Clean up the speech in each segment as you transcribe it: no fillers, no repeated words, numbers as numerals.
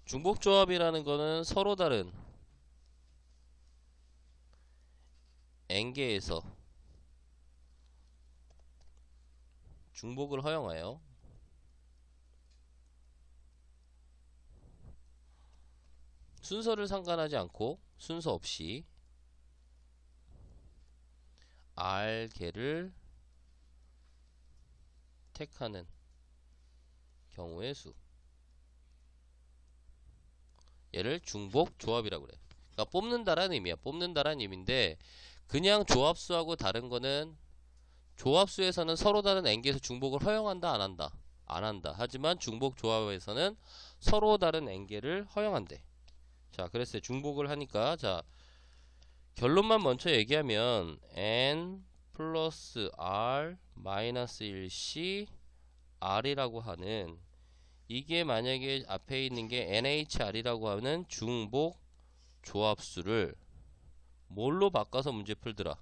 중복조합이라는 거는 서로 다른 n개에서 중복을 허용하여 순서를 상관하지 않고 순서 없이 R개를 택하는 경우의 수, 얘를 중복조합이라고 그래. 그러니까 뽑는다라는 의미야. 뽑는다라는 의미인데 그냥 조합수하고 다른 거는 조합수에서는 서로 다른 n개에서 중복을 허용한다 안 한다? 안 한다. 하지만 중복조합에서는 서로 다른 n개를 허용한대. 자, 그랬어요. 중복을 하니까 자, 결론만 먼저 얘기하면 n 플러스 r 마이너스 1c r이라고 하는, 이게 만약에 앞에 있는 게 NHR이라고 하는 중복 조합수를 뭘로 바꿔서 문제 풀더라?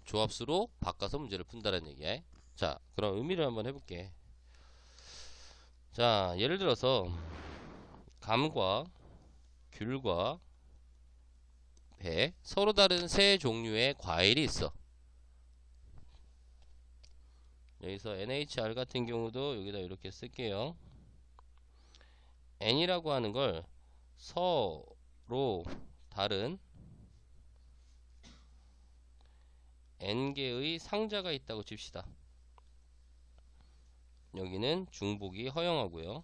조합수로 바꿔서 문제를 푼다는 얘기야. 자, 그럼 의미를 한번 해볼게. 자, 예를 들어서 감과 귤과 배, 서로 다른 세 종류의 과일이 있어. 여기서 NHR 같은 경우도 여기다 이렇게 쓸게요. N이라고 하는 걸 서로 다른 N개의 상자가 있다고 칩시다. 여기는 중복이 허용하고요.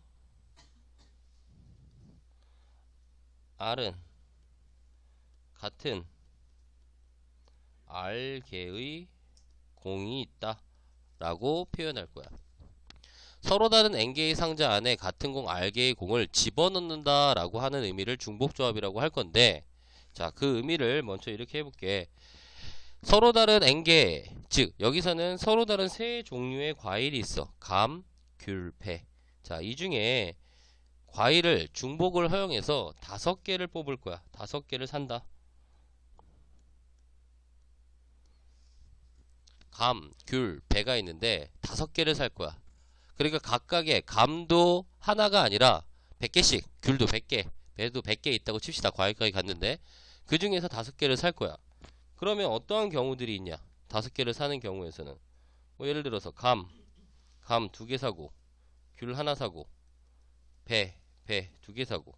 R은 같은 R개의 공이 있다 라고 표현할 거야. 서로 다른 n개의 상자 안에 같은 공 R개의 공을 집어넣는다 라고 하는 의미를 중복조합이라고 할 건데, 자, 그 의미를 먼저 이렇게 해볼게. 서로 다른 n개, 즉 여기서는 서로 다른 세 종류의 과일이 있어. 감, 귤, 배. 자, 이 중에 과일을 중복을 허용해서 5개를 뽑을 거야. 5개를 산다. 감, 귤, 배가 있는데 5개를 살 거야. 그러니까 각각의 감도 하나가 아니라 100개씩, 귤도 100개, 배도 100개 있다고 칩시다. 과일가게 갔는데 그 중에서 5개를 살 거야. 그러면 어떠한 경우들이 있냐? 5개를 사는 경우에서는 뭐 예를 들어서 감 2개 사고, 귤 하나 사고, 배 2개 사고,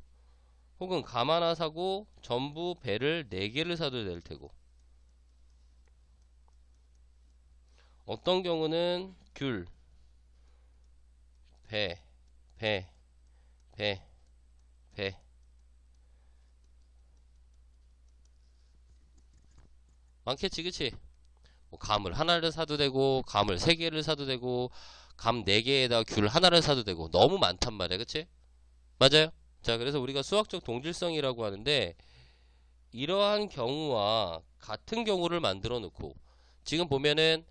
혹은 감 하나 사고 전부 배를 4개를 사도 될 테고, 어떤 경우는 귤, 배, 많겠지, 그치? 뭐 감을 하나를 사도 되고, 감을 3개를 사도 되고, 감 4개에다 귤 하나를 사도 되고, 너무 많단 말이야, 그치? 맞아요? 자, 그래서 우리가 수학적 동질성이라고 하는데, 이러한 경우와 같은 경우를 만들어 놓고, 지금 보면은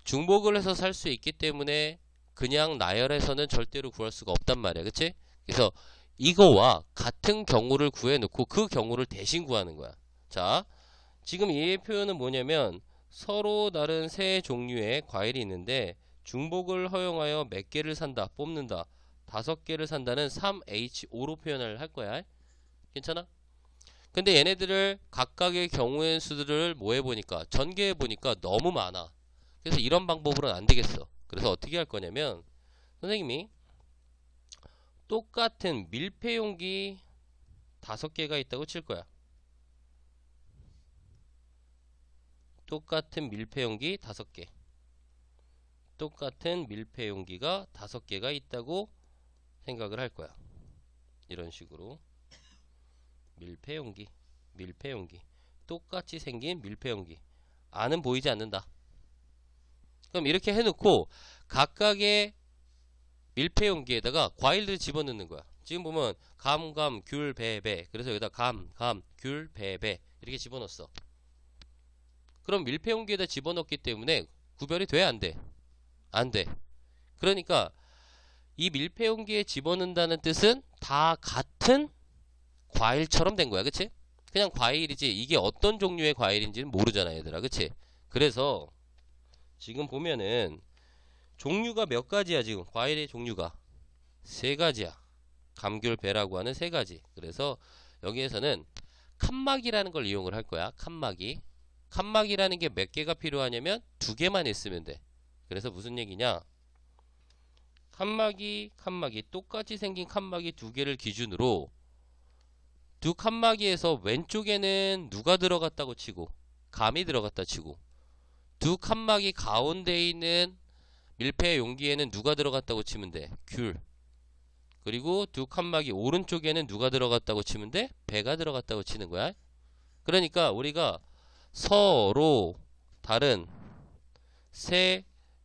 중복을 해서 살 수 있기 때문에 그냥 나열해서는 절대로 구할 수가 없단 말이야, 그치? 그래서 이거와 같은 경우를 구해 놓고 그 경우를 대신 구하는 거야. 자, 지금 이 표현은 뭐냐면 서로 다른 세 종류의 과일이 있는데 중복을 허용하여 몇 개를 산다, 뽑는다, 5개를 산다는 3H5로 표현을 할 거야. 괜찮아? 근데 얘네들을 각각의 경우의 수들을 뭐 해보니까, 전개해보니까 너무 많아. 그래서 이런 방법으로는 안 되겠어. 그래서 어떻게 할 거냐면 선생님이 똑같은 밀폐용기 5개가 있다고 칠 거야. 똑같은 밀폐용기 5개. 똑같은 밀폐용기가 5개가 있다고 생각을 할 거야. 이런 식으로 밀폐용기, 똑같이 생긴 밀폐용기. 안은 보이지 않는다. 그럼 이렇게 해놓고 각각의 밀폐용기에다가 과일들을 집어넣는 거야. 지금 보면 감, 귤, 배. 그래서 여기다 감, 귤, 배 이렇게 집어넣었어. 그럼 밀폐용기에다 집어넣기 때문에 구별이 돼? 안 돼? 안 돼. 그러니까 이 밀폐용기에 집어넣는다는 뜻은 다 같은 과일처럼 된 거야. 그치? 그냥 과일이지 이게 어떤 종류의 과일인지는 모르잖아, 얘들아. 그치? 그래서 지금 보면은 종류가 몇 가지야 지금? 과일의 종류가 세 가지야. 감귤배라고 하는 세 가지. 그래서 여기에서는 칸막이라는 걸 이용을 할 거야. 칸막이. 칸막이라는 게 몇 개가 필요하냐면 두 개만 있으면 돼. 그래서 무슨 얘기냐? 칸막이 똑같이 생긴 칸막이 두 개를 기준으로 두 칸막이에서 왼쪽에는 누가 들어갔다고 치고 감이 들어갔다 치고 두 칸막이 가운데 있는 밀폐 용기에는 누가 들어갔다고 치면 돼? 귤. 그리고 두 칸막이 오른쪽에는 누가 들어갔다고 치면 돼? 배가 들어갔다고 치는 거야. 그러니까 우리가 서로 다른 세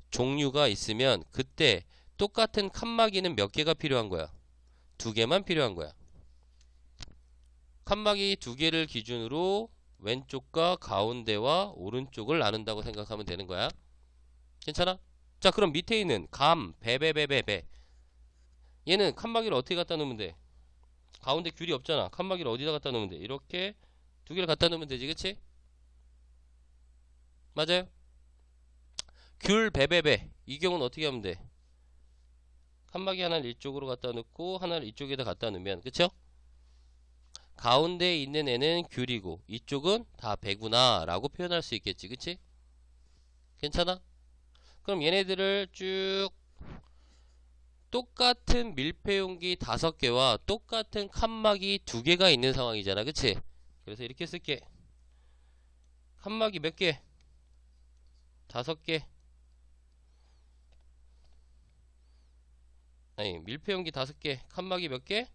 종류가 있으면 그때 똑같은 칸막이는 몇 개가 필요한 거야? 두 개만 필요한 거야. 칸막이 두 개를 기준으로 왼쪽과 가운데와 오른쪽을 나눈다고 생각하면 되는 거야. 괜찮아? 자, 그럼 밑에 있는 감, 배. 얘는 칸막이를 어떻게 갖다 놓으면 돼? 가운데 귤이 없잖아. 칸막이를 어디다 갖다 놓으면 돼? 이렇게 두 개를 갖다 놓으면 되지, 그치? 맞아요? 귤, 배. 이 경우는 어떻게 하면 돼? 칸막이 하나를 이쪽으로 갖다 놓고 하나를 이쪽에다 갖다 놓으면, 그쵸? 가운데 있는 애는 귤이고 이쪽은 다 배구나 라고 표현할 수 있겠지, 그치? 괜찮아? 그럼 얘네들을 쭉 똑같은 밀폐용기 5개와 똑같은 칸막이 2개가 있는 상황이잖아, 그치? 그래서 이렇게 쓸게. 칸막이 몇 개? 5개. 아니, 밀폐용기 5개, 칸막이 몇 개?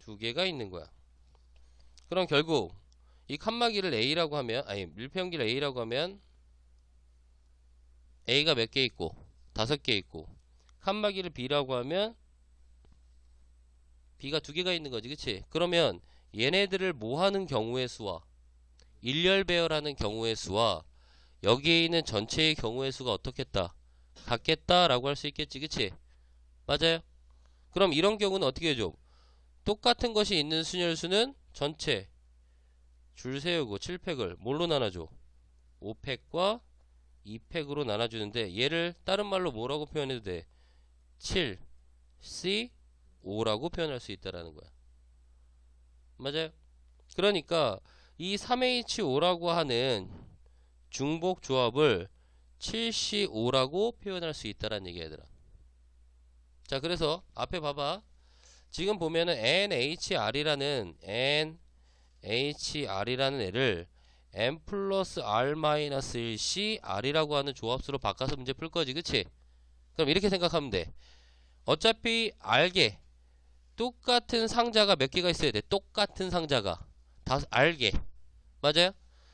2개가 있는 거야. 그럼 결국 이 칸막이를 A라고 하면, 아니 밀폐용기를 A라고 하면 A가 몇 개 있고 5개 있고, 칸막이를 B라고 하면 B가 2개가 있는 거지, 그치? 그러면 얘네들을 모하는 경우의 수와 일렬배열하는 경우의 수와 여기에 있는 전체의 경우의 수가 어떻겠다? 같겠다 라고 할 수 있겠지, 그치? 맞아요? 그럼 이런 경우는 어떻게 해줘? 똑같은 것이 있는 순열수는 전체 줄 세우고 7팩을 뭘로 나눠줘? 5팩과 2팩으로 나눠주는데, 얘를 다른 말로 뭐라고 표현해도 돼? 7, C, 5라고 표현할 수 있다라는 거야. 맞아요? 그러니까 이 3H5라고 하는 중복 조합을 7C5라고 표현할 수 있다라는 얘기야, 얘들아. 자, 그래서 앞에 봐봐. 지금 보면은 NHR이라는 애를 N 플러스 R 마이너스 1C R이라고 하는 조합수로 바꿔서 문제 풀 거지, 그치? 그럼 이렇게 생각하면 돼. 어차피 알게 똑같은 상자가 몇 개가 있어야 돼. 똑같은 상자가 알게. 맞아요?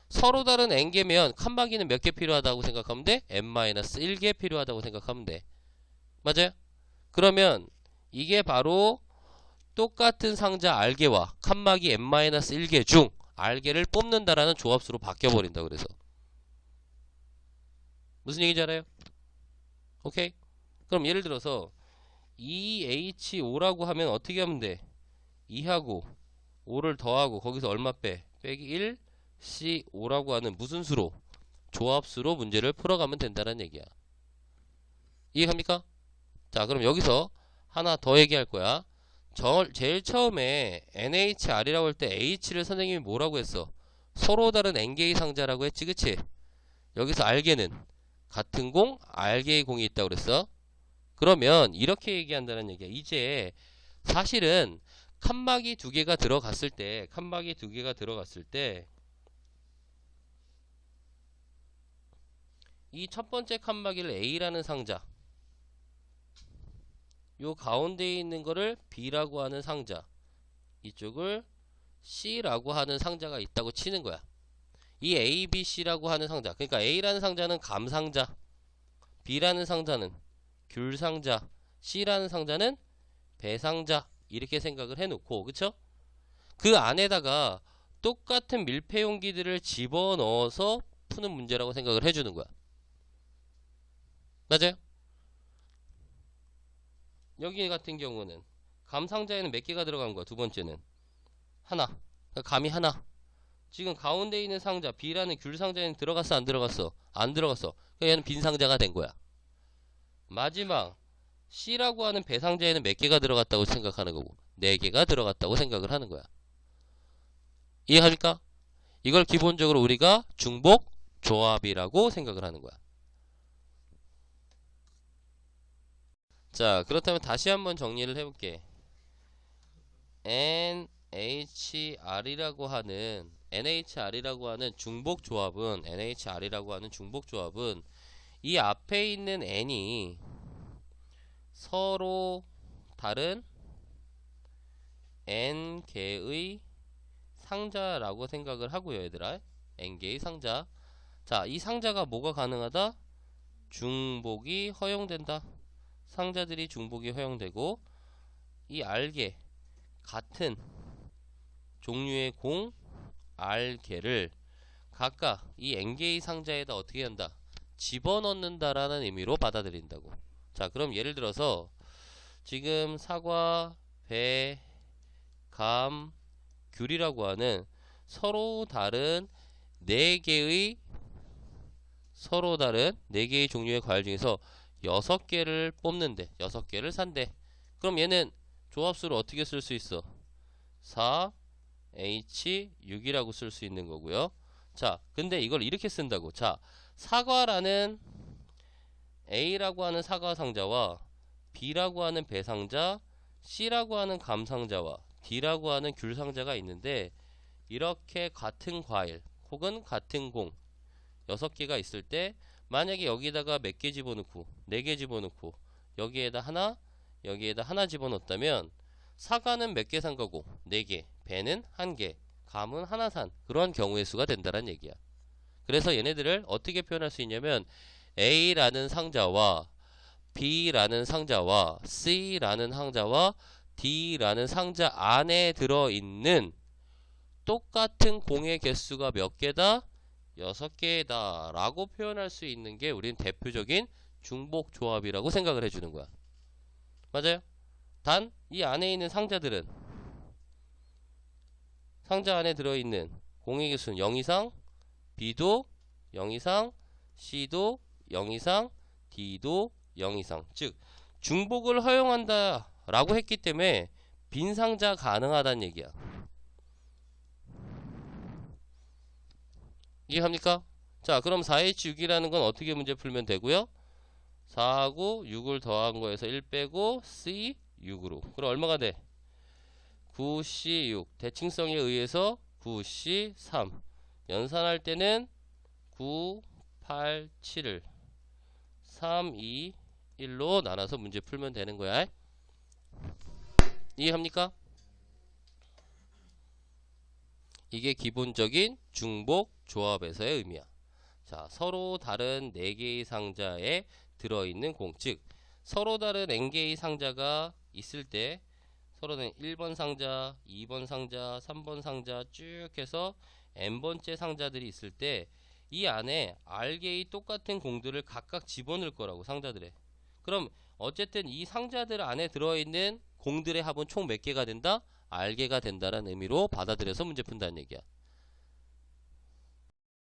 서로 다른 n개면 칸막이는 몇 개 필요하다고 생각하면 돼? n-1개 필요하다고 생각하면 돼. 맞아요? 그러면 이게 바로 똑같은 상자 알개와 칸막이 n-1개 중 알개를 뽑는다라는 조합수로 바뀌어버린다. 그래서 무슨 얘기인지 알아요? 오케이? 그럼 예를 들어서 2H5라고 하면 어떻게 하면 돼? 2하고 5를 더하고 거기서 얼마 빼? 빼기 1 C5라고 하는 무슨 수로? 조합수로 문제를 풀어가면 된다는 얘기야. 이해갑니까? 자, 그럼 여기서 하나 더 얘기할 거야. 제일 처음에 NHR이라고 할 때 H를 선생님이 뭐라고 했어? 서로 다른 N개의 상자라고 했지, 그치? 여기서 알개는 같은 공, 알개의 공이 있다고 그랬어. 그러면 이렇게 얘기한다는 얘기야. 이제 사실은 칸막이 2개가 들어갔을 때, 이 첫 번째 칸막이를 A라는 상자, 요 가운데에 있는 거를 B라고 하는 상자, 이쪽을 C라고 하는 상자가 있다고 치는 거야. 이 A, B, C라고 하는 상자, 그러니까 A라는 상자는 감상자, B라는 상자는 귤상자, C라는 상자는 배상자, 이렇게 생각을 해놓고, 그쵸? 그 안에다가 똑같은 밀폐용기들을 집어넣어서 푸는 문제라고 생각을 해주는 거야. 맞아요? 여기 같은 경우는 감상자에는 몇 개가 들어간 거야? 두 번째는 하나. 그러니까 감이 하나. 지금 가운데 있는 상자 B라는 귤 상자에는 들어갔어, 안 들어갔어? 안 들어갔어. 그러니까 얘는 빈 상자가 된 거야. 마지막 C라고 하는 배상자에는 몇 개가 들어갔다고 생각하는 거고 4개가 들어갔다고 생각을 하는 거야. 이해합니까? 이걸 기본적으로 우리가 중복 조합이라고 생각을 하는 거야. 자, 그렇다면 다시 한번 정리를 해볼게. NHR이라고 하는 중복 조합은 이 앞에 있는 N이 서로 다른 N개의 상자라고 생각을 하고요, 얘들아. N개의 상자. 자, 이 상자가 뭐가 가능하다? 중복이 허용된다. 상자들이 중복이 허용되고 이 R개 같은 종류의 공 R개를 각각 이 N개의 상자에다 어떻게 한다? 집어넣는다라는 의미로 받아들인다고. 자, 그럼 예를 들어서 지금 사과, 배, 감, 귤이라고 하는 서로 다른 4개의 종류의 과일 중에서 6개를 뽑는데 6개를 산대. 그럼 얘는 조합수를 어떻게 쓸 수 있어? 4H6이라고 쓸 수 있는 거고요. 자, 근데 이걸 이렇게 쓴다고. 자, 사과라는 A라고 하는 사과 상자와 B라고 하는 배 상자, C라고 하는 감 상자와 D라고 하는 귤 상자가 있는데 이렇게 같은 과일 혹은 같은 공 6개가 있을 때 만약에 여기다가 몇 개 집어넣고 4개 집어넣고 여기에다 하나 집어넣었다면 사과는 몇 개 산 거고 4개, 배는 1개, 감은 하나 산 그런 경우의 수가 된다는 얘기야. 그래서 얘네들을 어떻게 표현할 수 있냐면 A라는 상자와 B라는 상자와 C라는 상자와 D라는 상자 안에 들어있는 똑같은 공의 개수가 몇 개다? 6개다 라고 표현할 수 있는 게 우린 대표적인 중복 조합이라고 생각을 해주는 거야. 맞아요? 단 이 안에 있는 상자들은 상자 안에 들어있는 공의 개수는 0 이상, B도 0 이상, C도 0 이상, D도 0 이상. 즉 중복을 허용한다 라고 했기 때문에 빈 상자 가능하다는 얘기야. 이해합니까? 자, 그럼 4H6이라는 건 어떻게 문제 풀면 되고요? 4하고 6을 더한 거에서 1 빼고 C6으로. 그럼 얼마가 돼? 9C6. 대칭성에 의해서 9C3. 연산할 때는 9, 8, 7을 3, 2, 1로 나눠서 문제 풀면 되는 거야. 이해합니까? 이게 기본적인 중복 조합에서의 의미야. 자, 서로 다른 4개의 상자에 들어있는 공, 즉 서로 다른 n개의 상자가 있을 때 서로는 1번 상자, 2번 상자, 3번 상자 쭉 해서 n번째 상자들이 있을 때 이 안에 r개의 똑같은 공들을 각각 집어넣을 거라고, 상자들에. 그럼 어쨌든 이 상자들 안에 들어있는 공들의 합은 총 몇 개가 된다? r개가 된다는 의미로 받아들여서 문제 푼다는 얘기야.